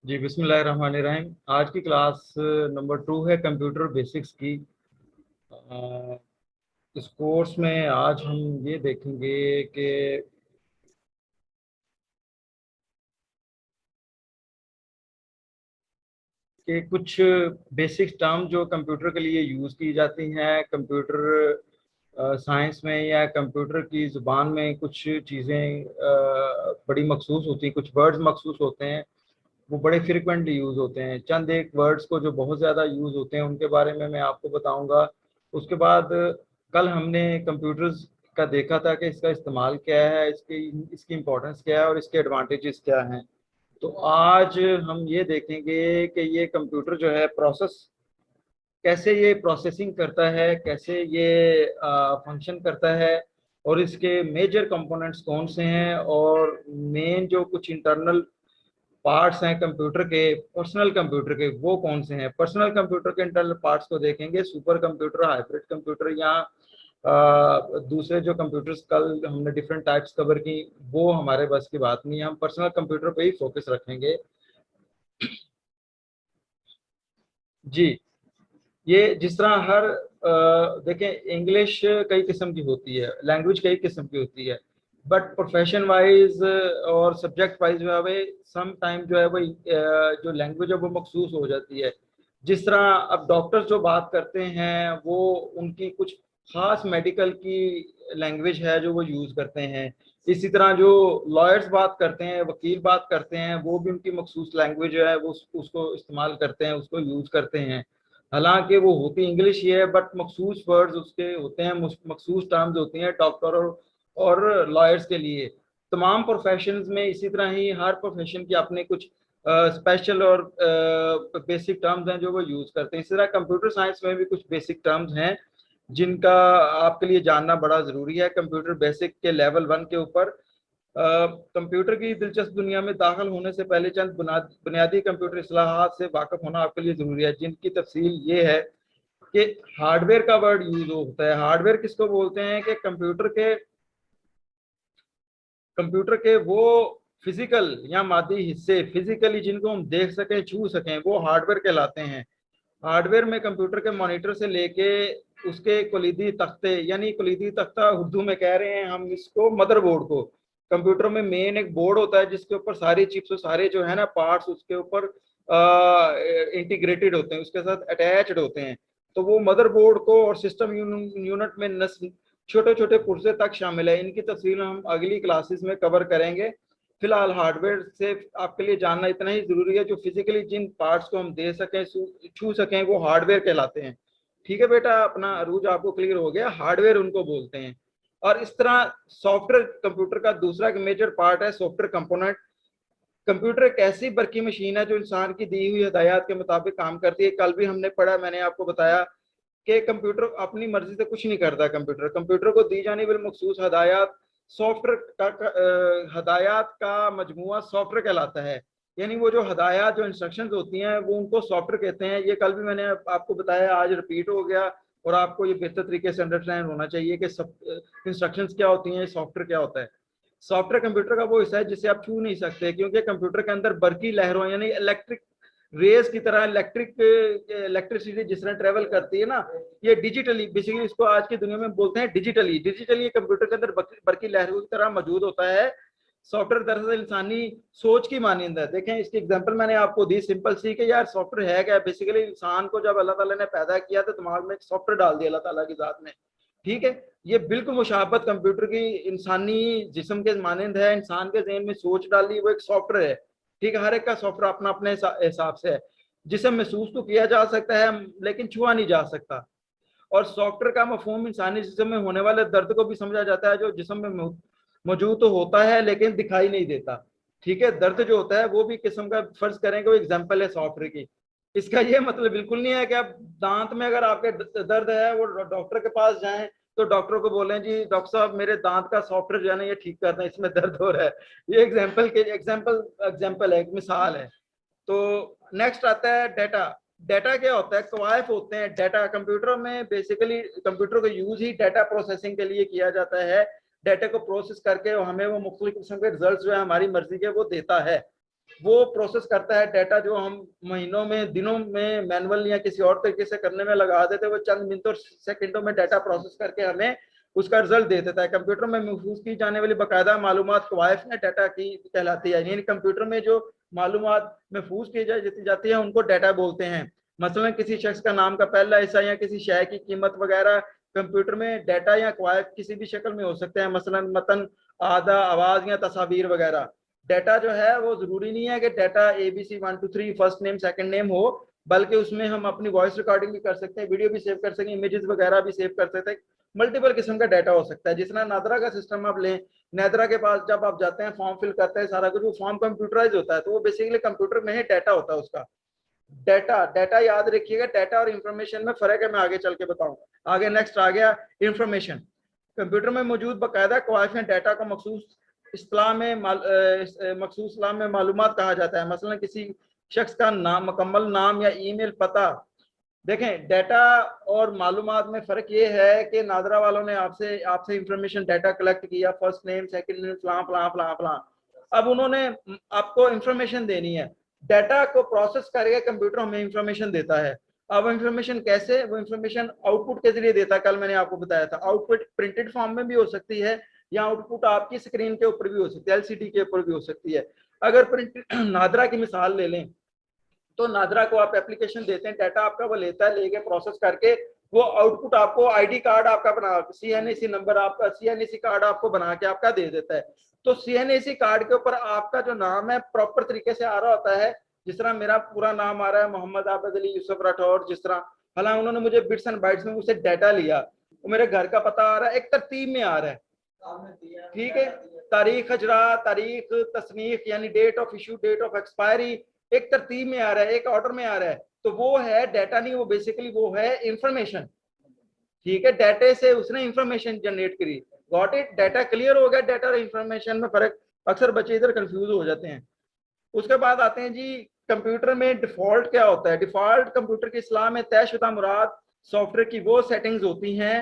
जी बिस्मिल्लाहिर्रहमानिर्रहीम। आज की क्लास नंबर 2 है कंप्यूटर बेसिक्स की। अ, इस कोर्स में आज हम ये देखेंगे कि कुछ बेसिक टर्म जो कंप्यूटर के लिए यूज़ की जाती हैं कंप्यूटर साइंस में या कंप्यूटर की ज़ुबान में। कुछ चीज़ें बड़ी मखसूस होती हैं, कुछ वर्ड्स मखसूस होते हैं, वो बड़े फ्रिक्वेंटली यूज़ होते हैं। चंद एक वर्ड्स को जो बहुत ज़्यादा यूज़ होते हैं उनके बारे में मैं आपको बताऊंगा। उसके बाद कल हमने कंप्यूटर्स का देखा था कि इसका इस्तेमाल क्या है, इसकी इसकी इम्पोर्टेंस क्या है और इसके एडवांटेजेस क्या हैं। तो आज हम ये देखेंगे कि ये कंप्यूटर जो है कैसे ये प्रोसेसिंग करता है, कैसे ये फंक्शन करता है, और इसके मेजर कंपोनेंट्स कौन से हैं, और मेन जो कुछ इंटरनल पार्ट्स हैं कंप्यूटर के, पर्सनल कंप्यूटर के, वो कौन से हैं। पर्सनल कंप्यूटर के इंटरनल पार्ट्स को देखेंगे, सुपर कंप्यूटर, हाइब्रिड कंप्यूटर, या दूसरे जो कंप्यूटर्स कल हमने डिफरेंट टाइप्स कवर की, वो हमारे बस की बात नहीं है। हम पर्सनल कंप्यूटर पे ही फोकस रखेंगे। जी, ये जिस तरह हर देखें, इंग्लिश कई किस्म की होती है, लैंग्वेज कई किस्म की होती है, बट प्रोफेशन वाइज और सब्जेक्ट वाइज जो है वो सम टाइम जो है वो जो लैंग्वेज है वो मखसूस हो जाती है। जिस तरह अब डॉक्टर्स जो बात करते हैं वो उनकी कुछ खास मेडिकल की लैंग्वेज है जो वो यूज़ करते हैं। इसी तरह जो लॉयर्स बात करते हैं, वकील बात करते हैं, वो भी उनकी मखसूस लैंग्वेज जो है वो उसको इस्तेमाल करते हैं, उसको यूज़ करते हैं। हालांकि वो होती इंग्लिश ही है, बट मखसूस वर्ड्स उसके होते हैं, मखसूस टर्म्स होती हैं डॉक्टर और लॉयर्स के लिए। तमाम प्रोफेशंस में इसी तरह ही हर प्रोफेशन की अपने कुछ स्पेशल और बेसिक टर्म्स हैं जो वो यूज़ करते हैं। इसी तरह कंप्यूटर साइंस में भी कुछ बेसिक टर्म्स हैं जिनका आपके लिए जानना बड़ा ज़रूरी है। कंप्यूटर बेसिक के लेवल 1 के ऊपर कंप्यूटर की दिलचस्प दुनिया में दाखिल होने से पहले चंद बुनियादी कंप्यूटर इस्लाहात से वाकिफ होना आपके लिए ज़रूरी है, जिनकी तफसील ये है कि हार्डवेयर का वर्ड यूज होता है। हार्डवेयर किसको बोलते हैं कि कंप्यूटर के वो फिजिकल या मादी हिस्से, फिजिकली जिनको हम देख सकें, छू सकें, वो हार्डवेयर कहलाते हैं। हार्डवेयर में कंप्यूटर के मॉनिटर से लेके उसके कलीदी तख्ते, यानी कलीदी तख्ता उर्दू में कह रहे हैं हम इसको, मदरबोर्ड को। कंप्यूटर में मेन एक बोर्ड होता है जिसके ऊपर सारी चिप्स और सारे जो है ना पार्ट्स उसके ऊपर इंटीग्रेटेड होते हैं, उसके साथ अटैच्ड होते हैं। तो वो मदरबोर्ड को और सिस्टम यूनिट में छोटे छोटे पुर्जे तक शामिल है। इनकी तफसील हम अगली क्लासेस में कवर करेंगे। फिलहाल हार्डवेयर से आपके लिए जानना इतना ही जरूरी है, जो फिजिकली जिन पार्ट्स को हम दे सकें, छू सकें, वो हार्डवेयर कहलाते हैं। ठीक है बेटा, अपना अरूज आपको क्लियर हो गया, हार्डवेयर उनको बोलते हैं। और इस तरह सॉफ्टवेयर कंप्यूटर का दूसरा मेजर पार्ट है सॉफ्टवेयर कंपोनेंट। कंप्यूटर एक ऐसी बरकी मशीन है जो इंसान की दी हुई हिदायत के मुताबिक काम करती है। कल भी हमने पढ़ा, मैंने आपको बताया कि कंप्यूटर अपनी मर्जी से कुछ नहीं करता। कंप्यूटर कंप्यूटर को दी जाने वाली मखसूस हदायत सॉफ्टवेयर का हदायत का मजमुआ सॉफ्टवेयर कहलाता है। यानी वो जो हदायत, जो इंस्ट्रक्शंस होती हैं, वो उनको सॉफ्टवेयर कहते हैं। ये कल भी मैंने आपको बताया, आज रिपीट हो गया, और आपको ये बेहतर तरीके से अंडरस्टैंड होना चाहिए कि सब इंस्ट्रक्शंस क्या होती हैं, सॉफ्टवेयर क्या होता है। सॉफ्टवेयर कंप्यूटर का वो हिस्सा है जिसे आप छू नहीं सकते, क्योंकि कंप्यूटर के अंदर बरकी लहरों यानी इलेक्ट्रिक रेस की तरह इलेक्ट्रिसिटी जिस तरह ट्रेवल करती है ना, ये डिजिटली, बेसिकली इसको आज की दुनिया में बोलते हैं डिजिटली। डिजिटली कंप्यूटर के अंदर बरकी लहरों की तरह मौजूद होता है। सॉफ्टवेयर दरअसल इंसानी सोच की मानिंद है। देखें, इसकी एग्जांपल मैंने आपको दी सिंपल सी, कि यार सॉफ्टवेयर है क्या। बेसिकली इंसान को जब अल्लाह ताला ने पैदा किया तो दिमाग में एक सॉफ्टवेयर डाल दिया अल्लाह ताला की जात ने। ठीक है, ये बिल्कुल मुशाबत कंप्यूटर की इंसानी जिस्म के मानंद है। इंसान के जहन में सोच डाली, वो एक सॉफ्टवेयर है। ठीक है, हर एक का सॉफ्टवेयर अपना अपने हिसाब से है। जिसे महसूस तो किया जा सकता है लेकिन छुआ नहीं जा सकता। और सॉफ्टवेयर का मफहूम इंसानी जिस्म में होने वाले दर्द को भी समझा जाता है, जो जिस्म में मौजूद तो होता है लेकिन दिखाई नहीं देता। ठीक है, दर्द जो होता है वो भी किस्म का, फर्ज करेंगे वो एग्जाम्पल है सॉफ्टवेयर की। इसका ये मतलब बिल्कुल नहीं है कि आप दांत में अगर आपके दर्द है वो डॉक्टर के पास जाएं तो डॉक्टर को बोलें जी डॉक्टर साहब मेरे दांत का सॉफ्टवेयर जो है ना ये ठीक कर दें, इसमें दर्द हो रहा है। ये एग्जाम्पल है, एक मिसाल है। तो नेक्स्ट आता है डाटा। डाटा क्या होता है, कवायफ होते हैं डाटा। कंप्यूटर में बेसिकली कंप्यूटर का यूज ही डाटा प्रोसेसिंग के लिए किया जाता है। डाटा को प्रोसेस करके हमें वो मुख्तलिफ किस्म के रिजल्ट जो है हमारी मर्जी के वो देता है। वो प्रोसेस करता है डाटा जो हम महीनों में दिनों में मैनुअल या किसी और तरीके से करने में लगा देते हैं, वो चंद मिनटों सेकंडों में डाटा प्रोसेस करके हमें उसका रिजल्ट दे देता है। कंप्यूटर में महफूज की जाने वाली बाकायदा मालूमात कवायफ या डाटा की कहलाती है। यानी कंप्यूटर में जो मालूमात महफूज की जाती है उनको डाटा बोलते हैं। मसलन किसी शख्स का नाम का पहला हिस्सा या किसी शय की कीमत वगैरह कंप्यूटर में डाटा या कवायद किसी भी शक्ल में हो सकते हैं, मसलन मतन, आधा, आवाज या तस्वीर वगैरह। डाटा जो है वो जरूरी नहीं है कि data ABC 1 2 3 first name second name हो, बल्कि उसमें हम अपनी वॉइस रिकॉर्डिंग भी कर सकते हैं, वीडियो भी सेव कर सकते हैं, इमेजेस वगैरह भी सेव कर सकते हैं। मल्टीपल किस्म का डाटा हो सकता है। जिस तरह नादरा का सिस्टम आप लें, नादरा के पास जब आप जाते हैं फॉर्म फिल करते हैं, सारा कुछ वो फॉर्म कंप्यूटराइज होता है, तो वो बेसिकली कंप्यूटर में ही डाटा होता है उसका। डाटा डाटा याद रखिएगा, डाटा और इंफॉर्मेशन में फर्क है, मैं आगे चल के बताऊंगा। आगे नेक्स्ट आ गया इंफॉर्मेशन। कंप्यूटर में मौजूद बाकायदा कवायद डाटा को मखसूस इस्लाह में मालूमात कहा जाता है। मसलन किसी शख्स का नाम, मुकम्मल नाम या ईमेल पता। देखें, डाटा और मालूमात में फर्क ये है कि नादरा वालों ने आपसे आपसे इंफॉर्मेशन डाटा कलेक्ट किया, फर्स्ट नेम सेकंड नेम फलां फलां फलां फलां। अब उन्होंने आपको इंफॉर्मेशन देनी है, डाटा को प्रोसेस करके कंप्यूटर हमें इंफॉर्मेशन देता है। अब इंफॉर्मेशन कैसे, वो इंफॉर्मेशन आउटपुट के जरिए देता है। कल मैंने आपको बताया था, आउटपुट प्रिंटेड फॉर्म में भी हो सकती है या आउटपुट आपकी स्क्रीन के ऊपर भी हो सकती है, LCD के ऊपर भी हो सकती है। अगर प्रिंट नादरा की मिसाल ले लें, तो नादरा को आप एप्लीकेशन देते हैं, डाटा आपका वो लेता है, लेके प्रोसेस करके वो आउटपुट आपको ID कार्ड आपका बना, CNAC नंबर आपका, CNAC कार्ड आपको बना के आपका दे देता है। तो CNAC कार्ड के ऊपर आपका जो नाम है प्रॉपर तरीके से आ रहा होता है। जिस तरह मेरा पूरा नाम आ रहा है मोहम्मद आबिद अली यूसुफ राठौर, जिस तरह हालांकि उन्होंने मुझे बिट्स एंड बाइट्स में मुझसे डाटा लिया, वो मेरे घर का पता आ रहा है, एक तरतीब में आ रहा है, ठीक है। तारीख हजरा, तारीख तस्नीफ यानी date of issue, date of expiry, एक तरतीब में आ रहा है, एक ऑर्डर में आ रहा है। तो वो है डाटा नहीं, वो बेसिकली वो है इंफॉर्मेशन, ठीक है। डाटे से उसने इंफॉर्मेशन जनरेट करी, गॉट इट। डाटा क्लियर हो गया। डाटा और इंफॉर्मेशन में फर्क, अक्सर बच्चे इधर कंफ्यूज हो जाते हैं। उसके बाद आते हैं जी, कंप्यूटर में डिफॉल्ट क्या होता है। डिफॉल्ट कंप्यूटर की इस्लाह में तयशुदा मुराद सॉफ्टवेयर की वो सेटिंग्स होती हैं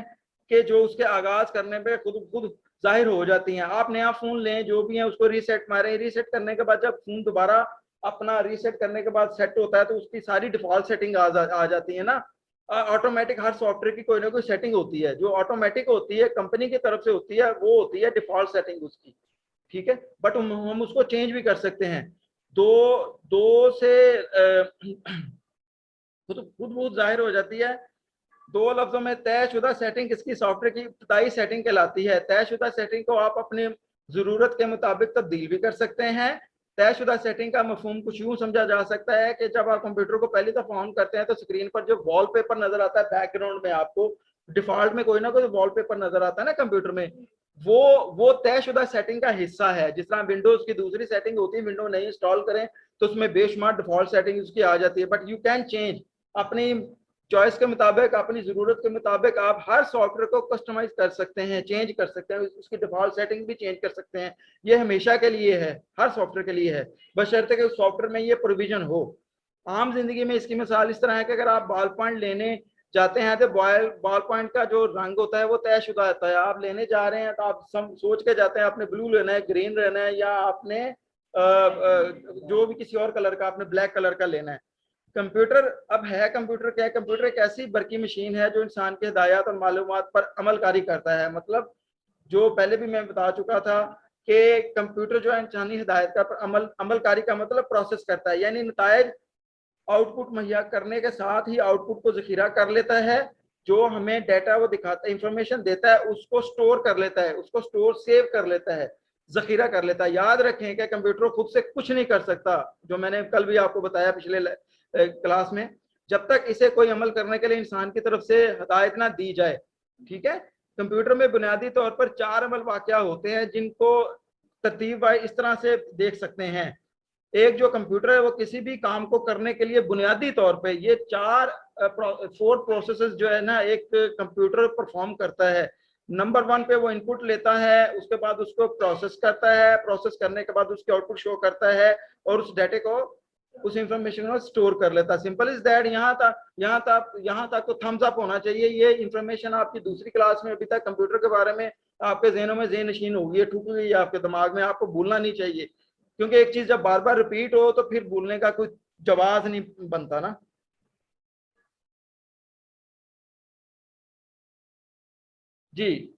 कि जो उसके आगाज करने पे खुद खुद जाहिर हो जाती हैं। आप नया फोन लें, जो भी है उसको रीसेट मारें, रीसेट करने के बाद जब फोन दोबारा अपना रीसेट करने के बाद सेट होता है तो उसकी सारी डिफॉल्ट सेटिंग आ जाती है ना। ऑटोमेटिक हर सॉफ्टवेयर की कोई ना कोई सेटिंग होती है, जो ऑटोमेटिक होती है, कंपनी की तरफ से होती है, वो होती है डिफॉल्ट सेटिंग उसकी, ठीक है। बट हम उसको चेंज भी कर सकते हैं। दो दो से खुद खुद बहुत जाहिर हो जाती है। दो लफ्जों में तयशुदा सेटिंग किसकी सॉफ्टवेयर की इब्तदाई सेटिंग कहलाती है। तयशुदा सेटिंग को आप अपनी जरूरत के मुताबिक तब्दील भी कर सकते हैं। तयशुदा सेटिंग का मफहूम कुछ यूं समझा जा सकता है कि जब आप कंप्यूटर को पहली दफा ऑन करते हैं तो स्क्रीन पर जो वॉलपेपर नजर आता है बैकग्राउंड में, आपको डिफॉल्ट में कोई ना कोई वॉलपेपर नजर आता है ना कंप्यूटर में, वो तयशुदा सेटिंग का हिस्सा है। जिस तरह विंडोज की दूसरी सेटिंग होती है, विंडो नहीं इंस्टॉल करें तो उसमें बेशुमार डिफॉल्ट सेटिंग उसकी आ जाती है, बट यू कैन चेंज अपनी चॉइस के मुताबिक, अपनी जरूरत के मुताबिक आप हर सॉफ्टवेयर को कस्टमाइज कर सकते हैं, चेंज कर सकते हैं, उसकी डिफॉल्ट सेटिंग भी चेंज कर सकते हैं। ये हमेशा के लिए है, हर सॉफ्टवेयर के लिए है, बशर्ते कि उस सॉफ्टवेयर में ये प्रोविजन हो। आम जिंदगी में इसकी मिसाल इस तरह है कि अगर आप बॉल पॉइंट लेने जाते हैं तो बॉल पॉइंट का जो रंग होता है वो तयशुदा होता है। आप लेने जा रहे हैं तो आप सोच के जाते हैं आपने ब्लू लेना है, ग्रीन लेना है, या आपने जो भी किसी और कलर का, आपने ब्लैक कलर का लेना है। कंप्यूटर अब है, कंप्यूटर क्या है, कंप्यूटर एक ऐसी बरकी मशीन है जो इंसान के हिदायत और मालूमात पर अमलकारी करता है। मतलब जो पहले भी मैं बता चुका था कि कंप्यूटर जो है इंसानी हिदायत का अमलकारी का मतलब प्रोसेस करता है, यानी नतायज आउटपुट मुहैया करने के साथ ही आउटपुट को जखीरा कर लेता है। जो हमें डाटा वो दिखाता है, इंफॉर्मेशन देता है, उसको स्टोर कर लेता है, उसको स्टोर सेव कर लेता है, जखीरा कर लेता है। याद रखें कि कंप्यूटर खुद से कुछ नहीं कर सकता, जो मैंने कल भी आपको बताया पिछले क्लास में, जब तक इसे कोई अमल करने के लिए इंसान की तरफ से हदायत ना दी जाए, ठीक है। कंप्यूटर में बुनियादी तौर पर 4 अमल वाकया होते हैं जिनको तरतीब इस तरह से देख सकते हैं। एक जो कंप्यूटर है वो किसी भी काम को करने के लिए बुनियादी तौर पे ये 4 प्रोसेसेस जो है ना एक कंप्यूटर परफॉर्म करता है। नंबर 1 पे वो इनपुट लेता है, उसके बाद उसको प्रोसेस करता है, प्रोसेस करने के बाद उसके आउटपुट शो करता है और उस डाटे को, उस इंफॉर्मेशन को स्टोर कर लेता है। Simple is that. यहाँ तक तो थम्स अप होना चाहिए। ये इंफॉर्मेशन आपकी दूसरी क्लास में अभी तक कंप्यूटर के बारे में आपके जहनों में ज़हन नशीन होगी, ठुक गई है आपके दिमाग में, आपको भूलना नहीं चाहिए। क्योंकि एक चीज जब बार बार रिपीट हो तो फिर भूलने का कोई जवाब नहीं बनता ना। जी,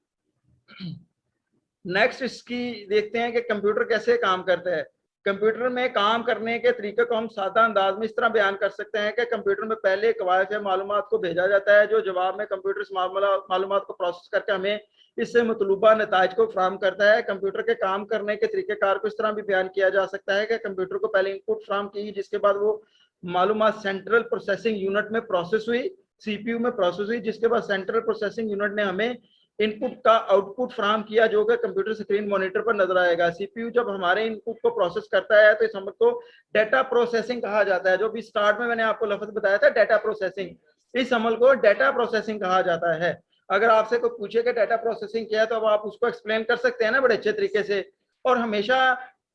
नेक्स्ट इसकी देखते हैं कि कंप्यूटर कैसे काम करता है। कंप्यूटर में काम करने के तरीके को हम सादा अंदाज में इस तरह बयान कर सकते हैं कि कंप्यूटर में पहले कवायद मालूमात को भेजा जाता है, जो जवाब में कंप्यूटर इस मालूमात को प्रोसेस करके हमें इससे मतलूबा नताज को फ्राहम करता है। कंप्यूटर के काम करने के तरीक़ेकार को इस तरह भी बयान किया जा सकता है कि कंप्यूटर को पहले इनपुट फ्राहम की, जिसके बाद वो मालूमात सेंट्रल प्रोसेसिंग यूनिट में प्रोसेस हुई, सीपीयू में प्रोसेस हुई, जिसके बाद सेंट्रल प्रोसेसिंग यूनिट ने हमें इनपुट का आउटपुट फ्राहम किया, जो कि कंप्यूटर स्क्रीन मॉनिटर पर नजर आएगा। सीपीयू जब हमारे इनपुट को प्रोसेस करता है तो इस अमल को डाटा प्रोसेसिंग कहा जाता है। जो भी स्टार्ट में मैंने आपको लफ्ज बताया था डाटा प्रोसेसिंग, इस अमल को डाटा प्रोसेसिंग कहा जाता है। अगर आपसे कोई पूछे कि डाटा प्रोसेसिंग क्या है तो अब आप उसको एक्सप्लेन कर सकते हैं ना बड़े अच्छे तरीके से। और हमेशा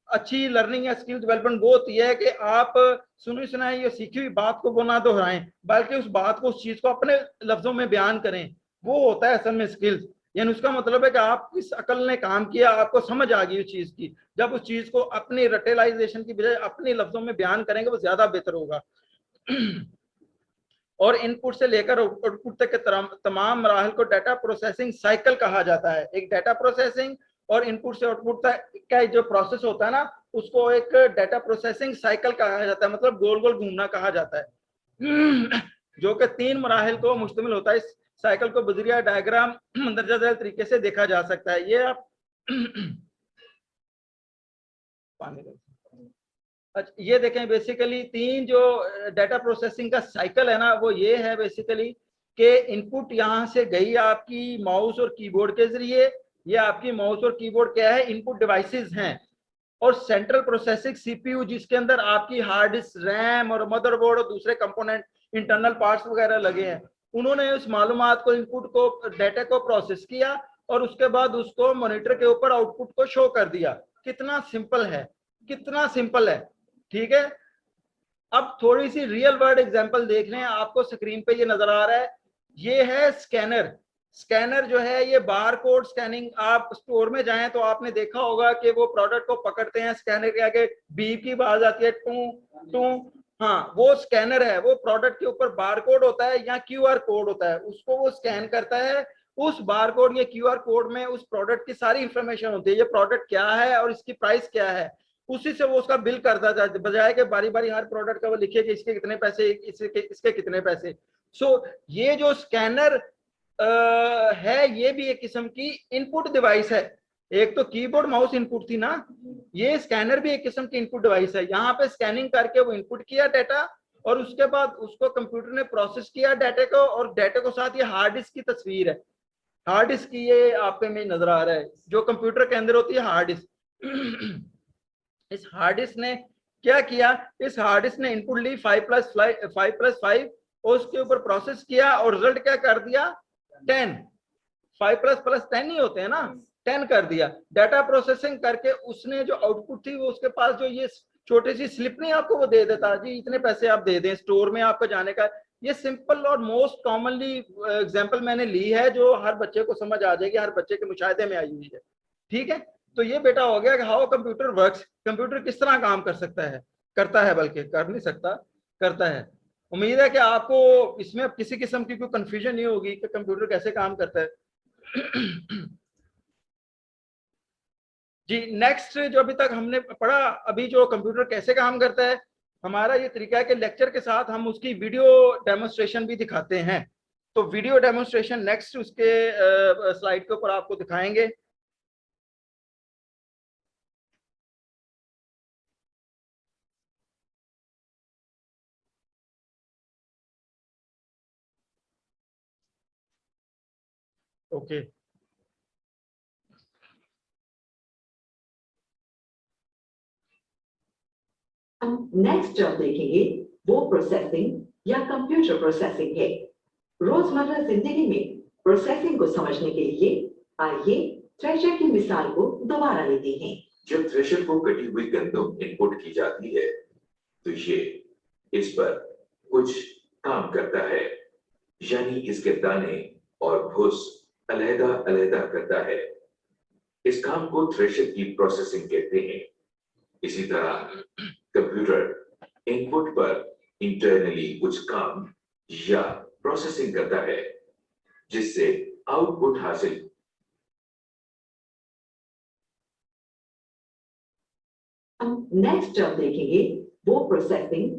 अच्छी लर्निंग या स्किल डेवलपमेंट वो होती है कि आप सुनी सुनाई या सीखी हुई बात को वो ना दोहराएं, बल्कि उस बात को, उस चीज को अपने लफ्जों में बयान करें। वो होता है असल में स्किल्स। यानी उसका मतलब है कि आप किस अकल ने काम किया, आपको समझ आ गई उस चीज की। जब उस चीज को अपनी रटेलाइजेशन की बजाय अपने लफ्जों में बयान करेंगे वो ज्यादा बेहतर होगा। और इनपुट से लेकर आउटपुट तक के तमाम मराहल को डाटा प्रोसेसिंग साइकिल कहा जाता है। एक डाटा प्रोसेसिंग और इनपुट से आउटपुट तक का जो प्रोसेस होता है ना, उसको एक डाटा प्रोसेसिंग साइकिल कहा जाता है, मतलब गोल गोल घूमना कहा जाता है, जो कि 3 मराहल को मुश्तमिल होता है। इस साइकिल को बजरिया डायग्राम मंदरजा झैल तरीके से देखा जा सकता है। ये आप अच्छा, ये देखें बेसिकली 3 जो डाटा प्रोसेसिंग का साइकिल है ना, वो ये है बेसिकली कि इनपुट यहाँ से गई आपकी माउस और कीबोर्ड के जरिए। ये आपकी माउस और कीबोर्ड क्या है, इनपुट डिवाइसेस हैं। और सेंट्रल प्रोसेसिंग सीपीयू, जिसके अंदर आपकी हार्ड डिस्क, रैम और मदरबोर्ड और दूसरे कंपोनेंट, इंटरनल पार्ट्स वगैरह लगे हैं, उन्होंने उस मालूमात को, इनपुट को, डाटा को प्रोसेस किया और उसके बाद उसको मॉनिटर के ऊपर आउटपुट को शो कर दिया। कितना सिंपल है, कितना सिंपल है। ठीक है, अब थोड़ी सी रियल वर्ल्ड एग्जांपल देख लें। आपको स्क्रीन पे ये नजर आ रहा है, ये है स्कैनर। स्कैनर जो है ये बार कोड स्कैनिंग। आप स्टोर में जाएं तो आपने देखा होगा कि वो प्रोडक्ट को पकड़ते हैं, स्कैनर के आगे बीप की आवाज आती है, टू टू। हाँ, वो स्कैनर है। वो प्रोडक्ट के ऊपर बार कोड होता है या क्यूआर कोड होता है, उसको वो स्कैन करता है। उस बार कोड या क्यूआर कोड में उस प्रोडक्ट की सारी इंफॉर्मेशन होती है, ये प्रोडक्ट क्या है और इसकी प्राइस क्या है। उसी से वो उसका बिल करता था, बजाय के बारी बारी हर प्रोडक्ट का वो लिखे कि इसके कितने पैसे, इसके कितने पैसे। सो ये जो स्कैनर है, ये भी एक किस्म की इनपुट डिवाइस है। एक तो कीबोर्ड माउस इनपुट थी ना, ये स्कैनर भी एक किस्म की इनपुट डिवाइस है। यहाँ पे स्कैनिंग करके वो इनपुट किया डाटा, और उसके बाद उसको कंप्यूटर ने प्रोसेस किया डाटा को, और डाटा को साथ ये हार्ड डिस्क की तस्वीर है। हार्ड डिस्क की ये आपके में नजर आ रहा है, जो कंप्यूटर के अंदर होती है हार्ड डिस्क। इस हार्ड डिस्क ने क्या किया, इस हार्ड डिस्क ने इनपुट ली 5+5 और उसके ऊपर प्रोसेस किया और रिजल्ट क्या कर दिया, 10। 5++10 ही होते हैं ना, 10 कर दिया। डाटा प्रोसेसिंग करके उसने जो आउटपुट थी, वो उसके पास जो ये छोटी सी स्लिप नहीं आपको वो दे देता, जी इतने पैसे आप दे दें, स्टोर में आपको जाने का। ये सिंपल और मोस्ट कॉमनली एग्जांपल मैंने ली है, जो हर बच्चे को समझ आ जाएगी, हर बच्चे के मुशाहिदे में आई हुई है। ठीक है, तो ये बेटा हो गया कि हाउ कंप्यूटर वर्क्स, कंप्यूटर किस तरह काम कर सकता है, करता है, बल्कि कर नहीं सकता, करता है। उम्मीद है कि आपको इसमें अब किसी किस्म की कोई कंफ्यूजन नहीं होगी कि कंप्यूटर कैसे काम करता है। जी, नेक्स्ट जो अभी तक हमने पढ़ा, अभी जो कंप्यूटर कैसे काम करता है, हमारा ये तरीका है कि लेक्चर के साथ हम उसकी वीडियो डेमोन्स्ट्रेशन भी दिखाते हैं। तो वीडियो डेमोन्स्ट्रेशन नेक्स्ट उसके स्लाइड के ऊपर आपको दिखाएंगे। ओके, हम नेक्स्ट जो देखेंगे वो प्रोसेसिंग या कंप्यूटर प्रोसेसिंग है। रोजमर्रा जिंदगी में प्रोसेसिंग को समझने के लिए आइए थ्रेशर की मिसाल को दोबारा लेते हैं। जब थ्रेशर को कटी हुई गंदम इनपुट की जाती है तो ये इस पर कुछ काम करता है, यानी इसके दाने और भूस अलग-अलग करता है। इस काम को थ्रेशर की प्रोसेसिंग कहते हैं। इसी तरह कंप्यूटर इनपुट पर इंटरनली कुछ काम या प्रोसेसिंग करता है जिससे आउटपुट हासिल हम नेक्स्ट जब देखेंगे वो प्रोसेसिंग